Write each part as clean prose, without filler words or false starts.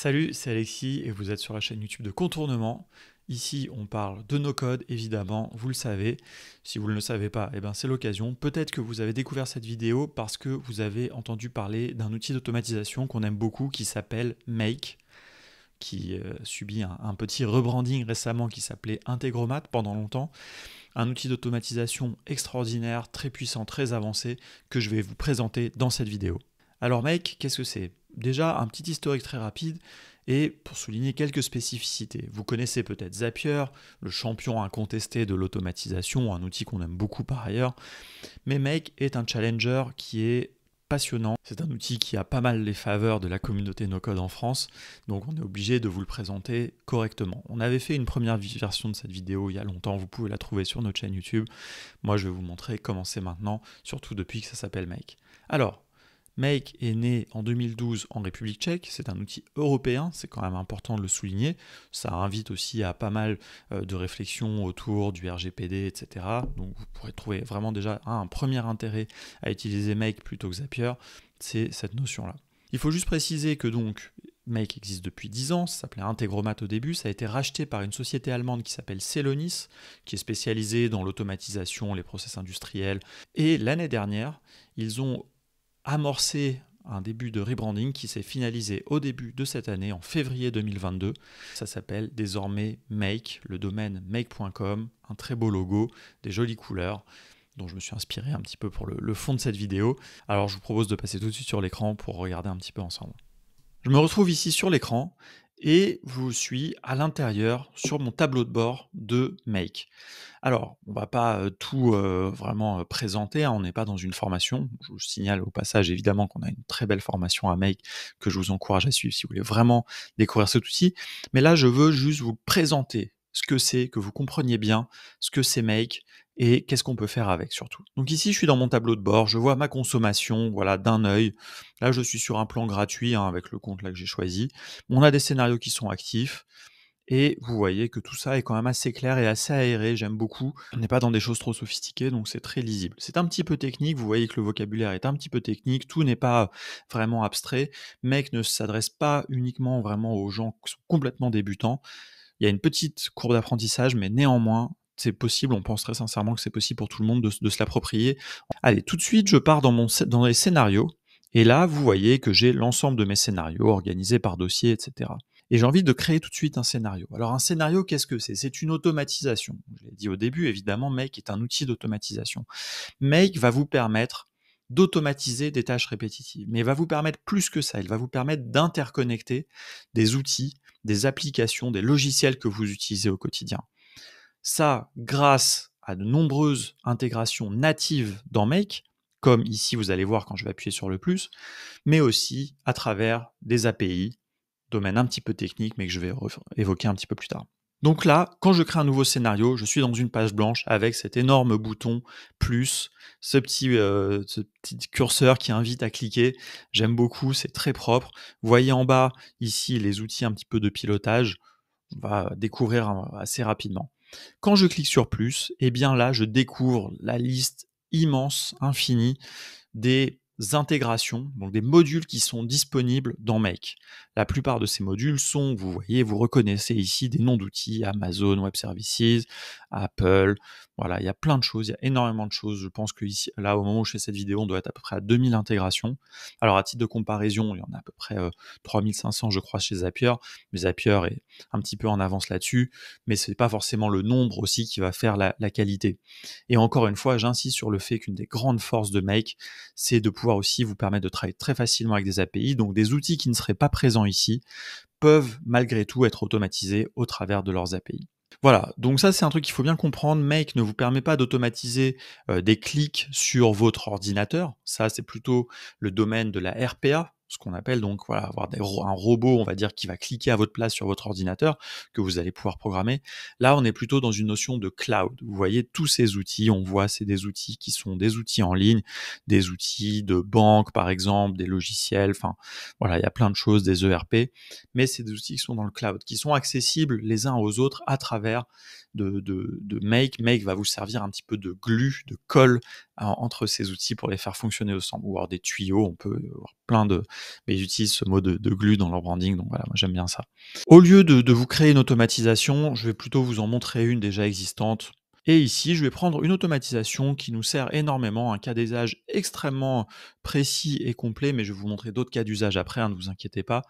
Salut, c'est Alexis et vous êtes sur la chaîne YouTube de Contournement. Ici, on parle de no-code, évidemment, vous le savez. Si vous ne le savez pas, eh ben, c'est l'occasion. Peut-être que vous avez découvert cette vidéo parce que vous avez entendu parler d'un outil d'automatisation qu'on aime beaucoup qui s'appelle Make, qui subit un petit rebranding récemment qui s'appelait Integromat pendant longtemps. Un outil d'automatisation extraordinaire, très puissant, très avancé, que je vais vous présenter dans cette vidéo. Alors Make, qu'est-ce que c'est? Déjà, un petit historique très rapide et pour souligner quelques spécificités. Vous connaissez peut-être Zapier, le champion incontesté de l'automatisation, un outil qu'on aime beaucoup par ailleurs. Mais Make est un challenger qui est passionnant. C'est un outil qui a pas mal les faveurs de la communauté no-code en France, donc on est obligé de vous le présenter correctement. On avait fait une première version de cette vidéo il y a longtemps, vous pouvez la trouver sur notre chaîne YouTube. Moi, je vais vous montrer comment c'est maintenant, surtout depuis que ça s'appelle Make. Alors, Make est né en 2012 en République tchèque, c'est un outil européen, c'est quand même important de le souligner. Ça invite aussi à pas mal de réflexions autour du RGPD, etc. Donc vous pourrez trouver vraiment déjà un premier intérêt à utiliser Make plutôt que Zapier, c'est cette notion-là. Il faut juste préciser que donc Make existe depuis 10 ans, ça s'appelait Integromat au début, ça a été racheté par une société allemande qui s'appelle Celonis, qui est spécialisée dans l'automatisation, les process industriels. Et l'année dernière, ils ont amorcé un début de rebranding qui s'est finalisé au début de cette année, en février 2022. Ça s'appelle désormais Make, le domaine make.com, un très beau logo, des jolies couleurs, dont je me suis inspiré un petit peu pour le fond de cette vidéo. Alors je vous propose de passer tout de suite sur l'écran pour regarder un petit peu ensemble. Je me retrouve ici sur l'écran et je vous suis à l'intérieur sur mon tableau de bord de Make. Alors, on ne va pas tout vraiment présenter, hein, on n'est pas dans une formation. Je vous signale au passage évidemment qu'on a une très belle formation à Make que je vous encourage à suivre si vous voulez vraiment découvrir cet outil. Mais là, je veux juste vous présenter ce que c'est, que vous compreniez bien ce que c'est Make et qu'est-ce qu'on peut faire avec surtout. Donc ici, je suis dans mon tableau de bord, je vois ma consommation, voilà, d'un œil. Là, je suis sur un plan gratuit hein, avec le compte là que j'ai choisi. On a des scénarios qui sont actifs. Et vous voyez que tout ça est quand même assez clair et assez aéré, j'aime beaucoup. On n'est pas dans des choses trop sophistiquées, donc c'est très lisible. C'est un petit peu technique, vous voyez que le vocabulaire est un petit peu technique, tout n'est pas vraiment abstrait. Make ne s'adresse pas uniquement vraiment aux gens qui sont complètement débutants. Il y a une petite courbe d'apprentissage, mais néanmoins, c'est possible, on pense très sincèrement que c'est possible pour tout le monde de se l'approprier. Allez, tout de suite, je pars dans les scénarios. Et là, vous voyez que j'ai l'ensemble de mes scénarios organisés par dossier, etc. Et j'ai envie de créer tout de suite un scénario. Alors un scénario, qu'est-ce que c'est? C'est une automatisation. Je l'ai dit au début, évidemment, Make est un outil d'automatisation. Make va vous permettre d'automatiser des tâches répétitives, mais il va vous permettre plus que ça, il va vous permettre d'interconnecter des outils, des applications, des logiciels que vous utilisez au quotidien. Ça, grâce à de nombreuses intégrations natives dans Make, comme ici vous allez voir quand je vais appuyer sur le plus, mais aussi à travers des API, domaine un petit peu technique, mais que je vais évoquer un petit peu plus tard. Donc là, quand je crée un nouveau scénario, je suis dans une page blanche avec cet énorme bouton plus, ce petit curseur qui invite à cliquer. J'aime beaucoup, c'est très propre. Vous voyez en bas, ici, les outils un petit peu de pilotage. On va découvrir assez rapidement. Quand je clique sur plus, eh bien là, je découvre la liste immense, infinie, des intégrations, donc des modules qui sont disponibles dans Make. La plupart de ces modules sont, vous voyez, vous reconnaissez ici des noms d'outils, Amazon Web Services, Apple, voilà, il y a plein de choses, il y a énormément de choses. Je pense que ici, là, au moment où je fais cette vidéo, on doit être à peu près à 2000 intégrations. Alors, à titre de comparaison, il y en a à peu près 3500, je crois, chez Zapier, mais Zapier est un petit peu en avance là-dessus, mais c'est pas forcément le nombre aussi qui va faire la qualité. Et encore une fois, j'insiste sur le fait qu'une des grandes forces de Make, c'est de pouvoir aussi vous permettre de travailler très facilement avec des API, donc des outils qui ne seraient pas présents ici peuvent malgré tout être automatisés au travers de leurs API. Voilà, donc ça c'est un truc qu'il faut bien comprendre. Make ne vous permet pas d'automatiser des clics sur votre ordinateur. Ça c'est plutôt le domaine de la RPA, ce qu'on appelle donc voilà, avoir un robot, on va dire, qui va cliquer à votre place sur votre ordinateur, que vous allez pouvoir programmer. Là, on est plutôt dans une notion de cloud. Vous voyez tous ces outils, on voit c'est des outils qui sont des outils en ligne, des outils de banque par exemple, des logiciels, enfin voilà, il y a plein de choses, des ERP, mais c'est des outils qui sont dans le cloud, qui sont accessibles les uns aux autres à travers de Make. Make va vous servir un petit peu de glue, de colle entre ces outils pour les faire fonctionner ensemble. Ou alors des tuyaux, on peut avoir plein de... Mais ils utilisent ce mot de glue dans leur branding, donc voilà, moi j'aime bien ça. Au lieu de vous créer une automatisation, je vais plutôt vous en montrer une déjà existante. Et ici, je vais prendre une automatisation qui nous sert énormément, un cas d'usage extrêmement précis et complet, mais je vais vous montrer d'autres cas d'usage après, ne vous inquiétez pas.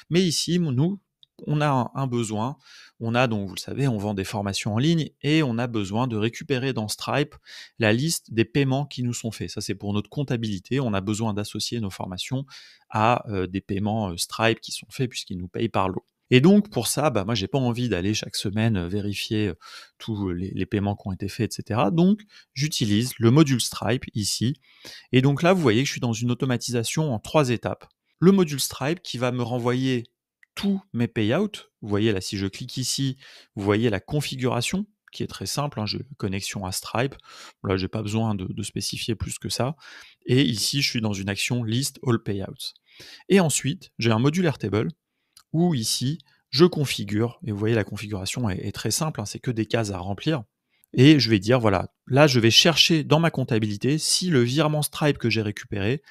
Mais ici, nous, on a un besoin. On a donc, vous le savez, on vend des formations en ligne et on a besoin de récupérer dans Stripe la liste des paiements qui nous sont faits. Ça, c'est pour notre comptabilité. On a besoin d'associer nos formations à des paiements Stripe qui sont faits puisqu'ils nous payent par lot. Et donc, pour ça, moi, j'ai pas envie d'aller chaque semaine vérifier tous les paiements qui ont été faits, etc. Donc, j'utilise le module Stripe ici. Et donc là, vous voyez que je suis dans une automatisation en 3 étapes. Le module Stripe qui va me renvoyer tous mes payouts. Vous voyez là, si je clique ici, vous voyez la configuration qui est très simple. J'ai connexion à Stripe. Là, j'ai pas besoin de spécifier plus que ça. Et ici, je suis dans une action List All Payouts. Et ensuite, j'ai un module Airtable où ici, je configure. Et vous voyez, la configuration est très simple. C'est que des cases à remplir. Et je vais dire, voilà, là, je vais chercher dans ma comptabilité si le virement Stripe que j'ai récupéré,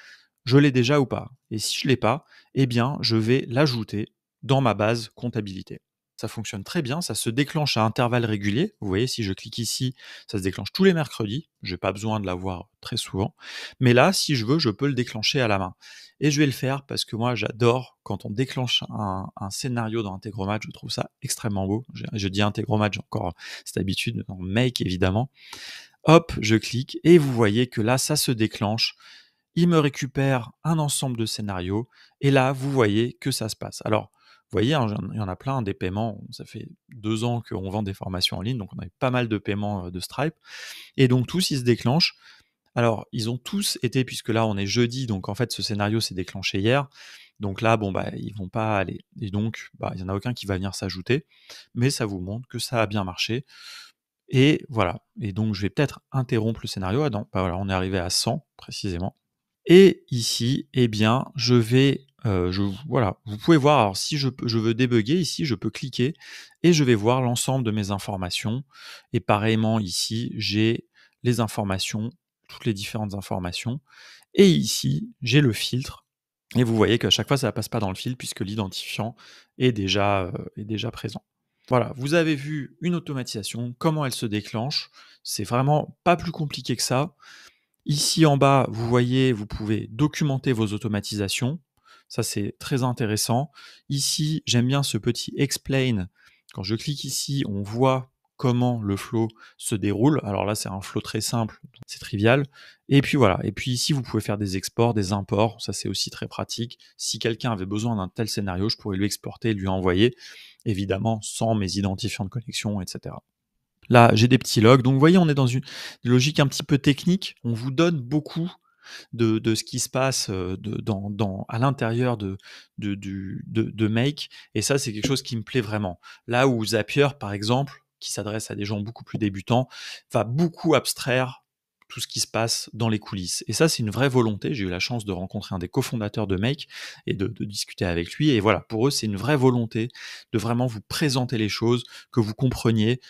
je l'ai déjà ou pas. Et si je ne l'ai pas, eh bien, je vais l'ajouter dans ma base comptabilité. Ça fonctionne très bien, ça se déclenche à intervalles réguliers. Vous voyez, si je clique ici, ça se déclenche tous les mercredis. Je n'ai pas besoin de l'avoir très souvent. Mais là, si je veux, je peux le déclencher à la main. Et je vais le faire parce que moi, j'adore quand on déclenche un scénario dans Integromat. Je trouve ça extrêmement beau. Je dis Integromat, j'ai encore cette habitude, dans Make évidemment. Hop, je clique et vous voyez que là, ça se déclenche. Il me récupère un ensemble de scénarios et là, vous voyez que ça se passe. Alors, vous voyez, il y en a plein des paiements. Ça fait 2 ans qu'on vend des formations en ligne, donc on a pas mal de paiements de Stripe. Et donc, tous, ils se déclenchent. Alors, ils ont tous été, puisque là, on est jeudi, donc en fait, ce scénario s'est déclenché hier. Donc là, ils vont pas aller. Et donc, il n'y en a aucun qui va venir s'ajouter. Mais ça vous montre que ça a bien marché. Et voilà. Et donc, je vais peut-être interrompre le scénario. Ah non, voilà, on est arrivé à 100 précisément. Et ici, eh bien, je vais, voilà, vous pouvez voir, alors si je veux débugger ici, je peux cliquer et je vais voir l'ensemble de mes informations. Et pareillement ici, j'ai les informations, toutes les différentes informations. Et ici, j'ai le filtre. Et vous voyez qu'à chaque fois, ça ne passe pas dans le filtre puisque l'identifiant est déjà présent. Voilà, vous avez vu une automatisation, comment elle se déclenche. C'est vraiment pas plus compliqué que ça. Ici en bas, vous voyez, vous pouvez documenter vos automatisations. Ça, c'est très intéressant. Ici, j'aime bien ce petit explain. Quand je clique ici, on voit comment le flow se déroule. Alors là, c'est un flow très simple, c'est trivial. Et puis voilà. Et puis ici, vous pouvez faire des exports, des imports. Ça, c'est aussi très pratique. Si quelqu'un avait besoin d'un tel scénario, je pourrais lui exporter et lui envoyer, évidemment, sans mes identifiants de connexion, etc. Là, j'ai des petits logs. Donc, vous voyez, on est dans une logique un petit peu technique. On vous donne beaucoup de ce qui se passe à l'intérieur de Make. Et ça, c'est quelque chose qui me plaît vraiment. Là où Zapier, par exemple, qui s'adresse à des gens beaucoup plus débutants, va beaucoup abstraire tout ce qui se passe dans les coulisses. Et ça, c'est une vraie volonté. J'ai eu la chance de rencontrer un des cofondateurs de Make et de discuter avec lui. Et voilà, pour eux, c'est une vraie volonté de vraiment vous présenter les choses, que vous compreniez.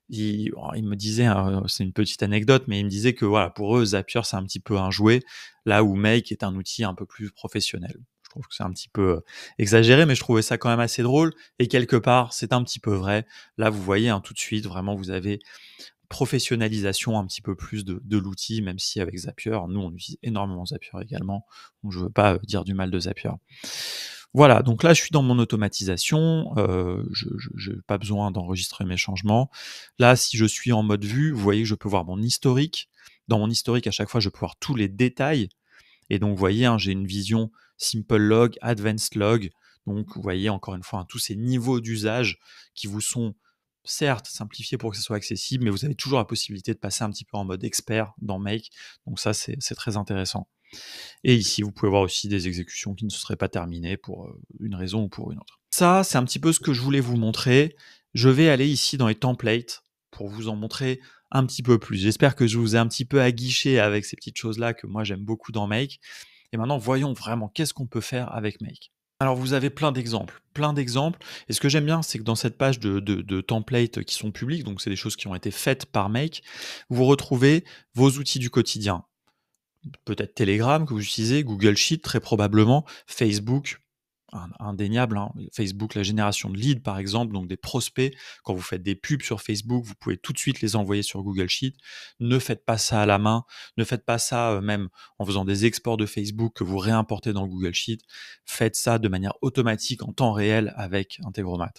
Il me disait, c'est une petite anecdote, mais il me disait que voilà, pour eux, Zapier, c'est un petit peu un jouet, là où Make est un outil un peu plus professionnel. Je trouve que c'est un petit peu exagéré, mais je trouvais ça quand même assez drôle. Et quelque part, c'est un petit peu vrai. Là, vous voyez, tout de suite, vraiment, vous avez professionnalisation un petit peu plus de l'outil, même si avec Zapier, nous, on utilise énormément Zapier également. Donc, je veux pas dire du mal de Zapier. Voilà, donc là, je suis dans mon automatisation. Je n'ai pas besoin d'enregistrer mes changements. Là, si je suis en mode vue, vous voyez que je peux voir mon historique. Dans mon historique, à chaque fois, je peux voir tous les détails. Et donc, vous voyez, j'ai une vision Simple Log, Advanced Log. Donc, vous voyez, encore une fois, tous ces niveaux d'usage qui vous sont certes simplifiés pour que ce soit accessible, mais vous avez toujours la possibilité de passer un petit peu en mode expert dans Make. Donc ça, c'est très intéressant. Et ici, vous pouvez voir aussi des exécutions qui ne se seraient pas terminées pour une raison ou pour une autre. Ça, c'est un petit peu ce que je voulais vous montrer. Je vais aller ici dans les templates pour vous en montrer un petit peu plus. J'espère que je vous ai un petit peu aguiché avec ces petites choses-là que moi j'aime beaucoup dans Make. Et maintenant, voyons vraiment qu'est-ce qu'on peut faire avec Make. Alors vous avez plein d'exemples, plein d'exemples. Et ce que j'aime bien, c'est que dans cette page de templates qui sont publics, donc c'est des choses qui ont été faites par Make, vous retrouvez vos outils du quotidien. Peut-être Telegram que vous utilisez, Google Sheet très probablement, Facebook, indéniable, hein. Facebook, la génération de leads par exemple, donc des prospects. Quand vous faites des pubs sur Facebook, vous pouvez tout de suite les envoyer sur Google Sheet. Ne faites pas ça à la main, ne faites pas ça même en faisant des exports de Facebook que vous réimportez dans Google Sheet. Faites ça de manière automatique en temps réel avec Integromat,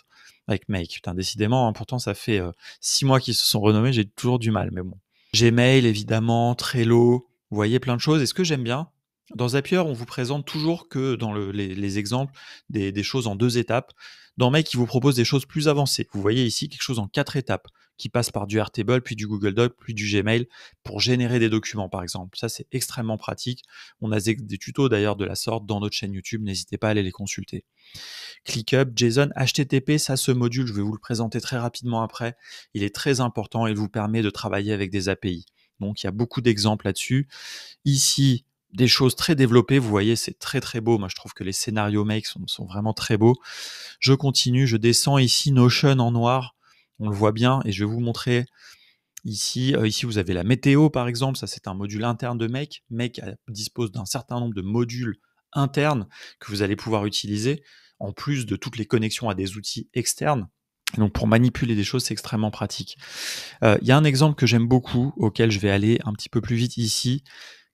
avec Make. Putain, décidément, hein, pourtant ça fait 6 mois qu'ils se sont renommés, j'ai toujours du mal, mais bon. Gmail évidemment, Trello, vous voyez plein de choses. Et ce que j'aime bien, dans Zapier, on vous présente toujours que dans les exemples des choses en 2 étapes. Dans Make, il vous propose des choses plus avancées. Vous voyez ici quelque chose en 4 étapes qui passe par du Airtable, puis du Google Doc, puis du Gmail pour générer des documents par exemple. Ça, c'est extrêmement pratique. On a des tutos d'ailleurs de la sorte dans notre chaîne YouTube. N'hésitez pas à aller les consulter. ClickUp, JSON, HTTP, ça, ce module, je vais vous le présenter très rapidement après. Il est très important et il vous permet de travailler avec des API. Donc, il y a beaucoup d'exemples là-dessus. Ici, des choses très développées. Vous voyez, c'est très très beau. Moi, je trouve que les scénarios Make sont vraiment très beaux. Je continue, je descends ici Notion en noir. On le voit bien et je vais vous montrer ici. Ici, vous avez la météo, par exemple. Ça, c'est un module interne de Make. Make dispose d'un certain nombre de modules internes que vous allez pouvoir utiliser, en plus de toutes les connexions à des outils externes. Donc, pour manipuler des choses, c'est extrêmement pratique. Il y a un exemple que j'aime beaucoup, auquel je vais aller un petit peu plus vite ici.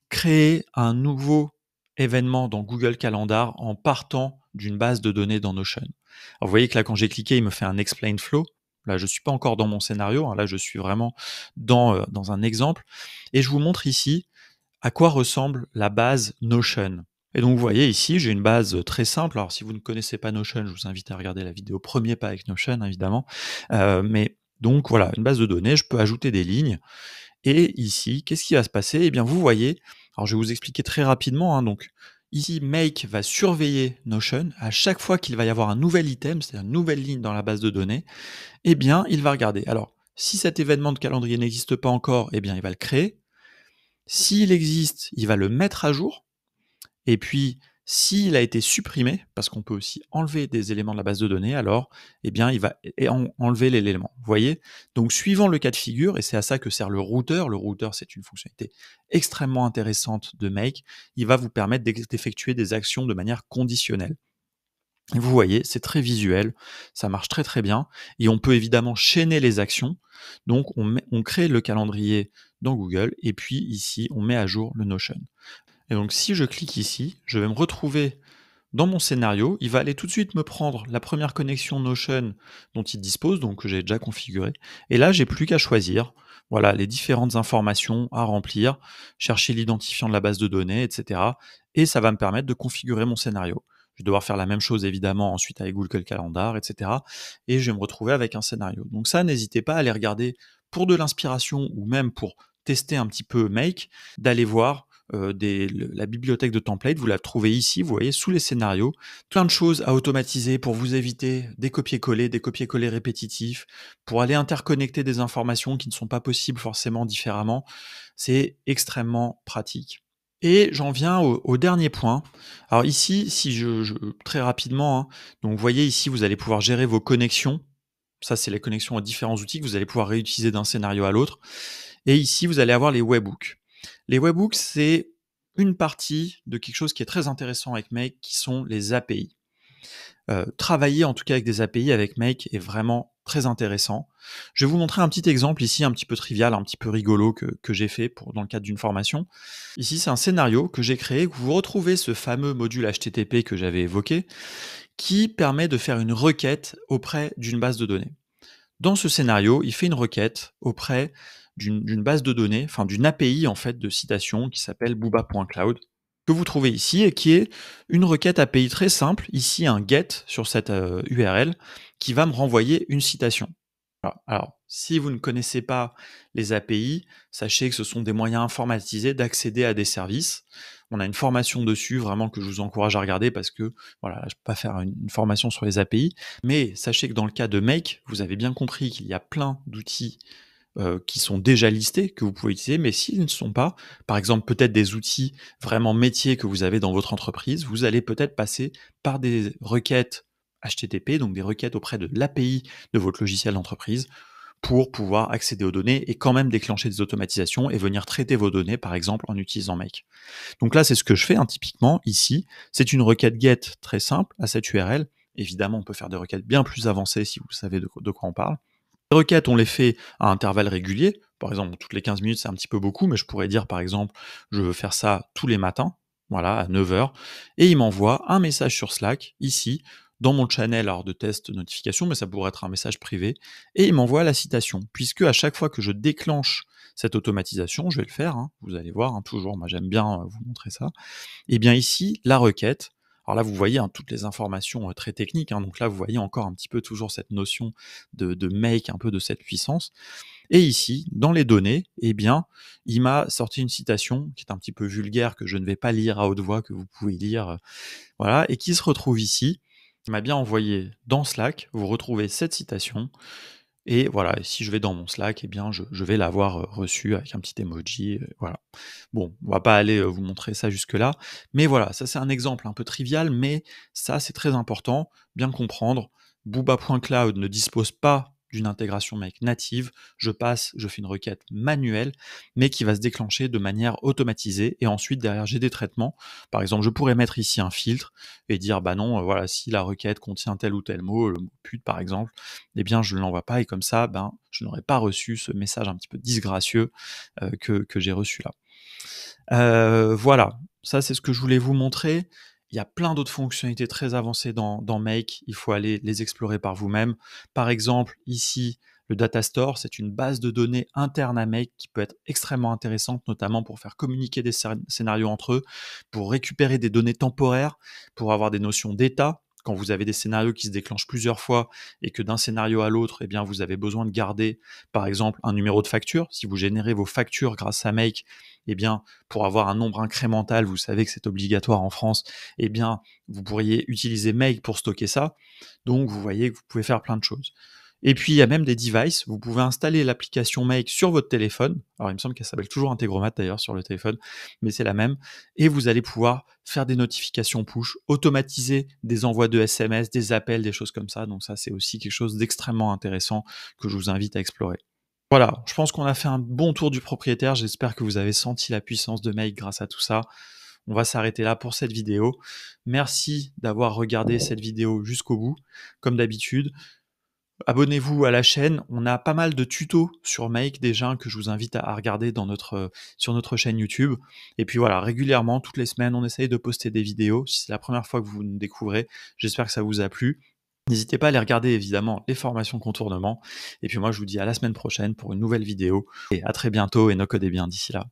Créer un nouveau événement dans Google Calendar en partant d'une base de données dans Notion. Alors, vous voyez que là, quand j'ai cliqué, il me fait un explain flow. Là, je ne suis pas encore dans mon scénario. Hein, là, je suis vraiment dans un exemple. Et je vous montre ici à quoi ressemble la base Notion. Et donc, vous voyez ici, j'ai une base très simple. Alors, si vous ne connaissez pas Notion, je vous invite à regarder la vidéo premier pas avec Notion, évidemment. Mais donc, voilà, une base de données. Je peux ajouter des lignes. Et ici, qu'est-ce qui va se passer? Eh bien, vous voyez, alors je vais vous expliquer très rapidement. Hein, donc, ici, Make va surveiller Notion. À chaque fois qu'il va y avoir un nouvel item, c'est-à-dire une nouvelle ligne dans la base de données, eh bien, il va regarder. Alors, si cet événement de calendrier n'existe pas encore, eh bien, il va le créer. S'il existe, il va le mettre à jour. Et puis, s'il a été supprimé, parce qu'on peut aussi enlever des éléments de la base de données, alors, eh bien, il va enlever l'élément. Vous voyez? Donc, suivant le cas de figure, et c'est à ça que sert le routeur, c'est une fonctionnalité extrêmement intéressante de Make, il va vous permettre d'effectuer des actions de manière conditionnelle. Et vous voyez, c'est très visuel, ça marche très très bien, et on peut évidemment chaîner les actions. Donc, on crée le calendrier dans Google, et puis ici, on met à jour le Notion. Et donc, si je clique ici, je vais me retrouver dans mon scénario. Il va aller tout de suite me prendre la première connexion Notion dont il dispose, donc que j'ai déjà configurée. Et là, j'ai plus qu'à choisir, voilà, les différentes informations à remplir, chercher l'identifiant de la base de données, etc. Et ça va me permettre de configurer mon scénario. Je vais devoir faire la même chose évidemment ensuite avec Google Calendar, etc. Et je vais me retrouver avec un scénario. Donc ça, n'hésitez pas à aller regarder pour de l'inspiration ou même pour tester un petit peu Make, d'aller voir la bibliothèque de templates, vous la trouvez ici, vous voyez, sous les scénarios. Plein de choses à automatiser pour vous éviter des copier-coller répétitifs, pour aller interconnecter des informations qui ne sont pas possibles forcément différemment. C'est extrêmement pratique. Et j'en viens au dernier point. Alors ici, si très rapidement, hein, donc vous voyez ici, vous allez pouvoir gérer vos connexions. Ça, c'est les connexions à différents outils que vous allez pouvoir réutiliser d'un scénario à l'autre. Et ici, vous allez avoir les webhooks. Les webhooks, c'est une partie de quelque chose qui est très intéressant avec Make, qui sont les API. Travailler en tout cas avec des API avec Make est vraiment très intéressant. Je vais vous montrer un petit exemple ici, un petit peu trivial, un petit peu rigolo que j'ai fait dans le cadre d'une formation. Ici, c'est un scénario que j'ai créé, où vous retrouvez ce fameux module HTTP que j'avais évoqué, qui permet de faire une requête auprès d'une base de données. Dans ce scénario, il fait une requête auprès d'une base de données, enfin d'une API en fait de citation qui s'appelle booba.cloud, que vous trouvez ici et qui est une requête API très simple, ici un get sur cette URL qui va me renvoyer une citation. Alors, si vous ne connaissez pas les API, sachez que ce sont des moyens informatisés d'accéder à des services. On a une formation dessus, vraiment que je vous encourage à regarder parce que voilà, je ne peux pas faire une formation sur les API. Mais sachez que dans le cas de Make, vous avez bien compris qu'il y a plein d'outils qui sont déjà listés, que vous pouvez utiliser, mais s'ils ne sont pas, par exemple peut-être des outils vraiment métiers que vous avez dans votre entreprise, vous allez peut-être passer par des requêtes HTTP, donc des requêtes auprès de l'API de votre logiciel d'entreprise, pour pouvoir accéder aux données et quand même déclencher des automatisations et venir traiter vos données, par exemple, en utilisant Make. Donc là, c'est ce que je fais, hein, typiquement, ici. C'est une requête GET très simple à cette URL. Évidemment, on peut faire des requêtes bien plus avancées si vous savez de quoi on parle. Les requêtes, on les fait à intervalles réguliers. Par exemple, toutes les 15 minutes, c'est un petit peu beaucoup, mais je pourrais dire, par exemple, je veux faire ça tous les matins, voilà, à 9 heures. Et il m'envoie un message sur Slack, ici, dans mon channel alors de test notification, mais ça pourrait être un message privé. Et il m'envoie la citation, puisque à chaque fois que je déclenche cette automatisation, je vais le faire, hein, vous allez voir, hein, toujours, moi j'aime bien vous montrer ça. Et bien ici, la requête, alors là vous voyez hein, toutes les informations très techniques, hein, donc là vous voyez encore un petit peu toujours cette notion de make, un peu de cette puissance. Et ici, dans les données, eh bien, il m'a sorti une citation qui est un petit peu vulgaire, que je ne vais pas lire à haute voix, que vous pouvez lire, voilà, et qui se retrouve ici. Il m'a bien envoyé dans Slack, vous retrouvez cette citation, et voilà, et si je vais dans mon Slack, eh bien, je vais l'avoir reçue avec un petit emoji, voilà. Bon, on va pas aller vous montrer ça jusque-là, mais voilà, ça c'est un exemple un peu trivial, mais ça c'est très important, bien comprendre. Booba.cloud ne dispose pas d'une intégration Make native, je fais une requête manuelle, mais qui va se déclencher de manière automatisée, et ensuite derrière j'ai des traitements. Par exemple, je pourrais mettre ici un filtre et dire bah non, voilà, si la requête contient tel ou tel mot, le mot pute par exemple, eh bien je ne l'envoie pas, et comme ça, ben, je n'aurais pas reçu ce message un petit peu disgracieux que j'ai reçu là. Voilà, ça c'est ce que je voulais vous montrer. Il y a plein d'autres fonctionnalités très avancées dans Make, il faut aller les explorer par vous-même. Par exemple, ici, le Data Store, c'est une base de données interne à Make qui peut être extrêmement intéressante, notamment pour faire communiquer des scénarios entre eux, pour récupérer des données temporaires, pour avoir des notions d'état. Quand vous avez des scénarios qui se déclenchent plusieurs fois et que d'un scénario à l'autre, eh bien, vous avez besoin de garder, par exemple, un numéro de facture. Si vous générez vos factures grâce à Make, eh bien, pour avoir un nombre incrémental, vous savez que c'est obligatoire en France, eh bien, vous pourriez utiliser Make pour stocker ça. Donc, vous voyez que vous pouvez faire plein de choses. Et puis, il y a même des devices. Vous pouvez installer l'application Make sur votre téléphone. Alors, il me semble qu'elle s'appelle toujours Integromat d'ailleurs sur le téléphone, mais c'est la même. Et vous allez pouvoir faire des notifications push, automatiser des envois de SMS, des appels, des choses comme ça. Donc ça, c'est aussi quelque chose d'extrêmement intéressant que je vous invite à explorer. Voilà, je pense qu'on a fait un bon tour du propriétaire. J'espère que vous avez senti la puissance de Make grâce à tout ça. On va s'arrêter là pour cette vidéo. Merci d'avoir regardé cette vidéo jusqu'au bout, comme d'habitude. Abonnez-vous à la chaîne, on a pas mal de tutos sur Make déjà que je vous invite à regarder sur notre chaîne YouTube. Et puis voilà, régulièrement, toutes les semaines, on essaye de poster des vidéos. Si c'est la première fois que vous nous découvrez, j'espère que ça vous a plu. N'hésitez pas à aller regarder évidemment les formations contournement. Et puis moi, je vous dis à la semaine prochaine pour une nouvelle vidéo. Et à très bientôt et no code est bien d'ici là.